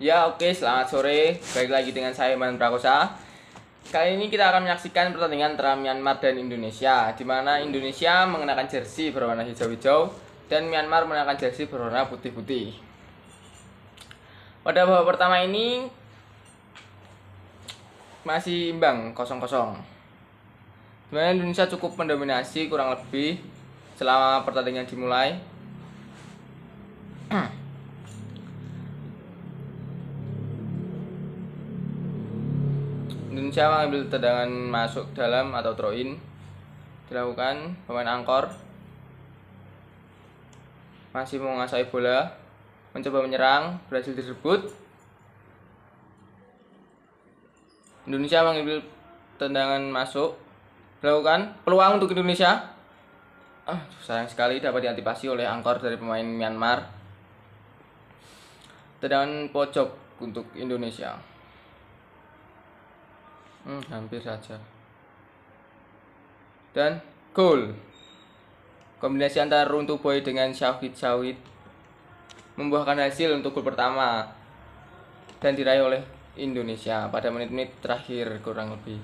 Ya oke, selamat sore. Balik lagi dengan saya Iman Prakosa. Kali ini kita akan menyaksikan pertandingan antara Myanmar dan Indonesia, di mana Indonesia mengenakan jersey berwarna hijau-hijau dan Myanmar mengenakan jersey berwarna putih-putih. Pada babak pertama ini masih imbang 0-0. Di mana Indonesia cukup mendominasi kurang lebih selama pertandingan dimulai. Indonesia mengambil tendangan masuk dalam atau throw in, dilakukan pemain angkor masih menguasai bola, mencoba menyerang, berhasil direbut. Indonesia mengambil tendangan masuk, dilakukan peluang untuk Indonesia. Sayang sekali dapat diantisipasi oleh angkor dari pemain Myanmar. Tendangan pojok untuk Indonesia. Hampir saja. Dan gol. Kombinasi antara Runtuh Boy dengan Syahid membuahkan hasil untuk gol pertama dan diraih oleh Indonesia pada menit-menit terakhir kurang lebih.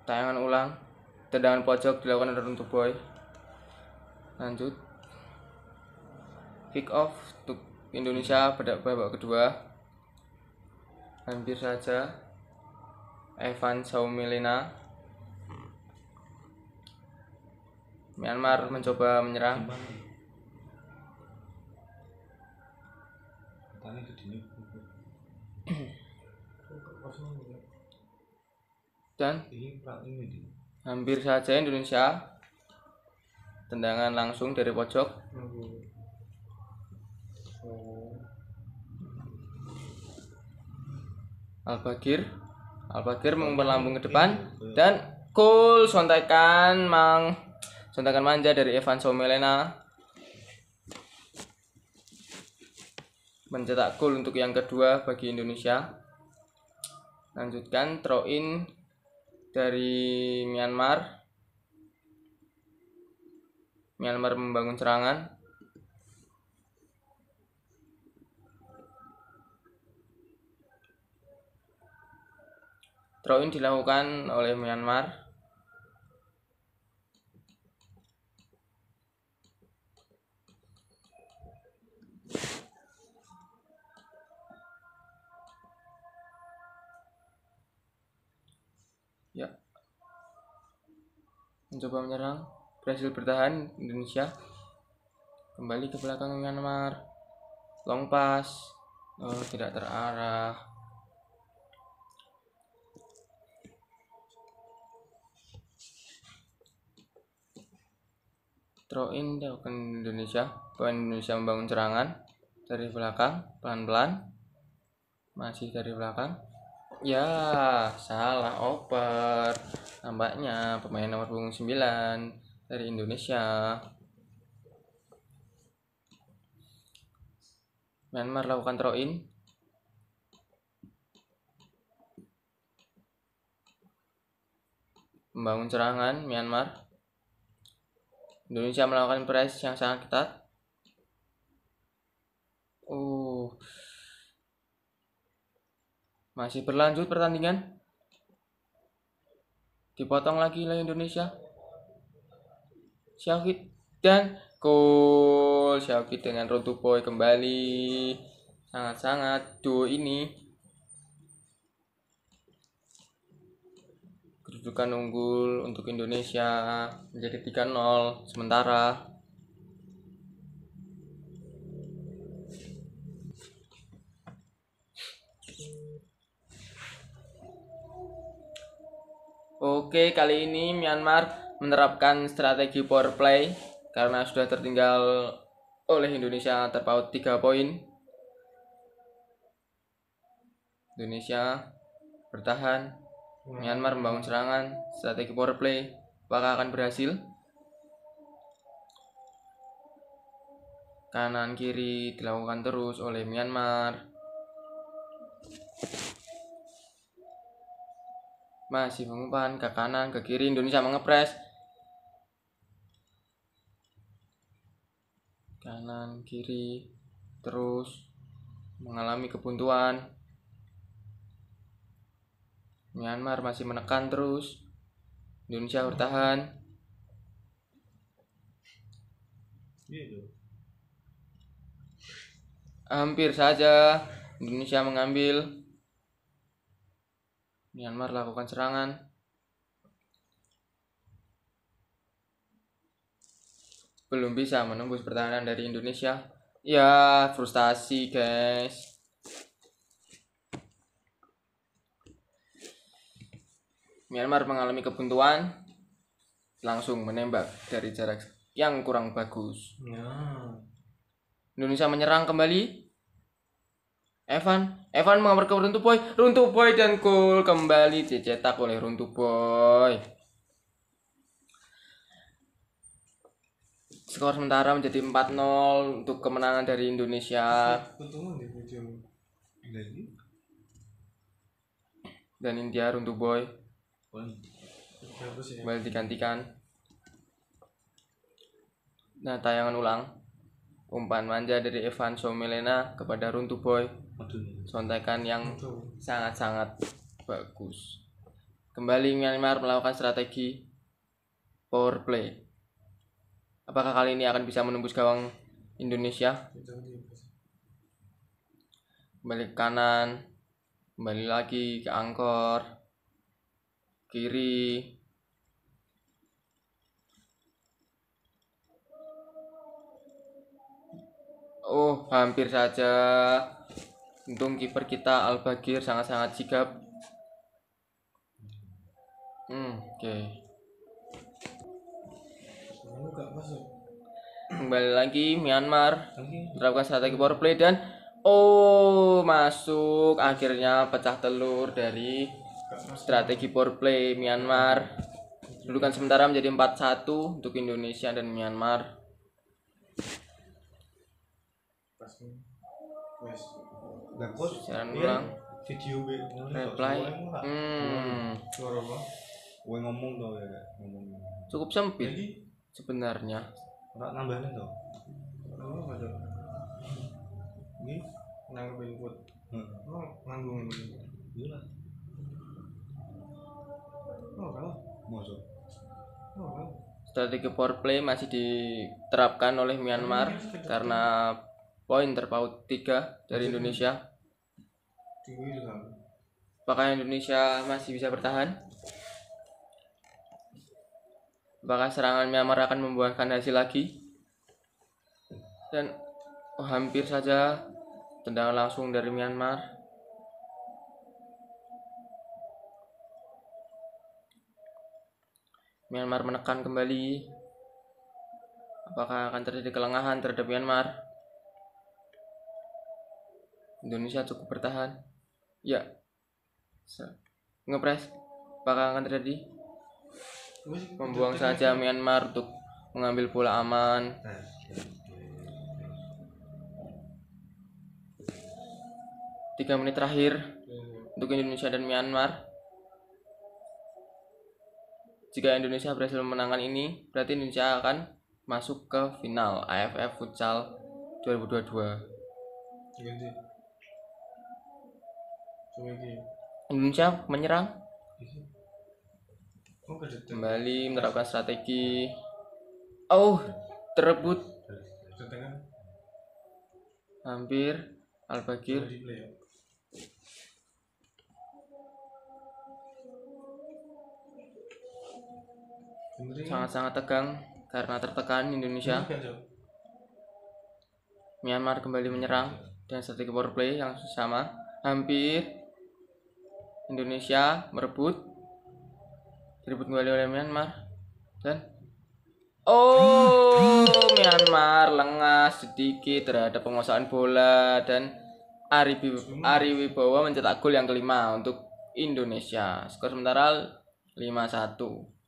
Tayangan ulang, tendangan pojok dilakukan oleh Runtuh Boy. Lanjut. Kick off untuk Indonesia pada babak kedua. Hampir saja Evan Saumelena. Myanmar mencoba menyerang. Dan hampir saja Indonesia tendangan langsung dari pojok. Al-Bagir mengumpan lambung ke depan dan gol sontakan manja dari Evan Saumelena mencetak gol untuk yang kedua bagi Indonesia. Lanjutkan throw in dari Myanmar. Myanmar membangun serangan. Throw in dilakukan oleh Myanmar. Ya. Mencoba menyerang, berhasil bertahan Indonesia. Kembali ke belakang Myanmar. Long pass. Tidak terarah. Throw in dilakukan Indonesia. Pemain Indonesia membangun serangan dari belakang, pelan-pelan. Masih dari belakang. Ya, salah oper. Nampaknya pemain nomor punggung 9 dari Indonesia. Myanmar lakukan throw in. Membangun serangan Myanmar. Indonesia melakukan press yang sangat ketat. Masih berlanjut pertandingan. Dipotong lagi oleh Indonesia. Syahid dan gol. Syahid dengan Runtuh Boy kembali. Sangat-sangat duo ini. Kedudukan unggul untuk Indonesia menjadi 3-0 sementara. Oke, kali ini Myanmar menerapkan strategi power play karena sudah tertinggal oleh Indonesia terpaut 3 poin. Indonesia bertahan, Myanmar membangun serangan, strategi power play apakah akan berhasil? Kanan kiri dilakukan terus oleh Myanmar. Masih mengumpan ke kanan, ke kiri. Indonesia mengepres. kanan kiri, terus mengalami kebuntuan. Myanmar masih menekan terus. Indonesia bertahan. Hampir saja Indonesia mengambil. Myanmar lakukan serangan. Belum bisa menembus pertahanan dari Indonesia. Ya, frustasi guys. Myanmar mengalami kebuntuan, langsung menembak dari jarak yang kurang bagus. Indonesia menyerang kembali. Evan mengambil ke Runtuh Boy dan gol kembali dicetak oleh Runtuh Boy. Skor sementara menjadi 4-0 untuk kemenangan dari Indonesia. Dan India Runtuh Boy kembali digantikan. Nah, tayangan ulang. Umpan manja dari Evan Somelena kepada Runtuh Boy. Sontekan yang sangat-sangat bagus. Kembali Myanmar melakukan strategi power play. Apakah kali ini akan bisa menembus gawang Indonesia? Kembali ke kanan. Kembali lagi ke Angkor. Kiri. Oh, hampir saja. Untung kiper kita Al-Bagir sangat-sangat sigap. Oke. Kembali lagi Myanmar menerapkan strategi power play dan masuk. Akhirnya pecah telur dari strategi power play Myanmar. Kedudukan sementara menjadi 4-1 untuk Indonesia dan Myanmar. Siaran ulang. Reply. Cukup sempit sebenarnya. Nambahin tuh. Ini nangkep input. Nanggung ini. Iya. Masuk. Strategi power play masih diterapkan oleh Myanmar karena poin terpaut 3 dari Indonesia. Apakah Indonesia masih bisa bertahan? Apakah serangan Myanmar akan membuahkan hasil lagi? Dan hampir saja tendangan langsung dari Myanmar. Myanmar menekan kembali. Apakah akan terjadi kelengahan terhadap Myanmar? Indonesia cukup bertahan. Ya. Ngepres. Apakah akan terjadi? Membuang saja Myanmar untuk mengambil bola aman. 3 menit terakhir untuk Indonesia dan Myanmar. Jika Indonesia berhasil memenangkan ini, berarti Indonesia akan masuk ke final AFF Futsal 2022. Indonesia menyerang. Kembali menerapkan strategi. Terebut. Hampir Al-Bagir. Sangat-sangat tegang karena tertekan Indonesia. Myanmar kembali menyerang dan strategi power play yang sama. Hampir Indonesia merebut. Direbut kembali oleh Myanmar. Dan Myanmar lengah sedikit terhadap penguasaan bola dan Ari Wibowo mencetak gol yang kelima untuk Indonesia. Skor sementara 5-1.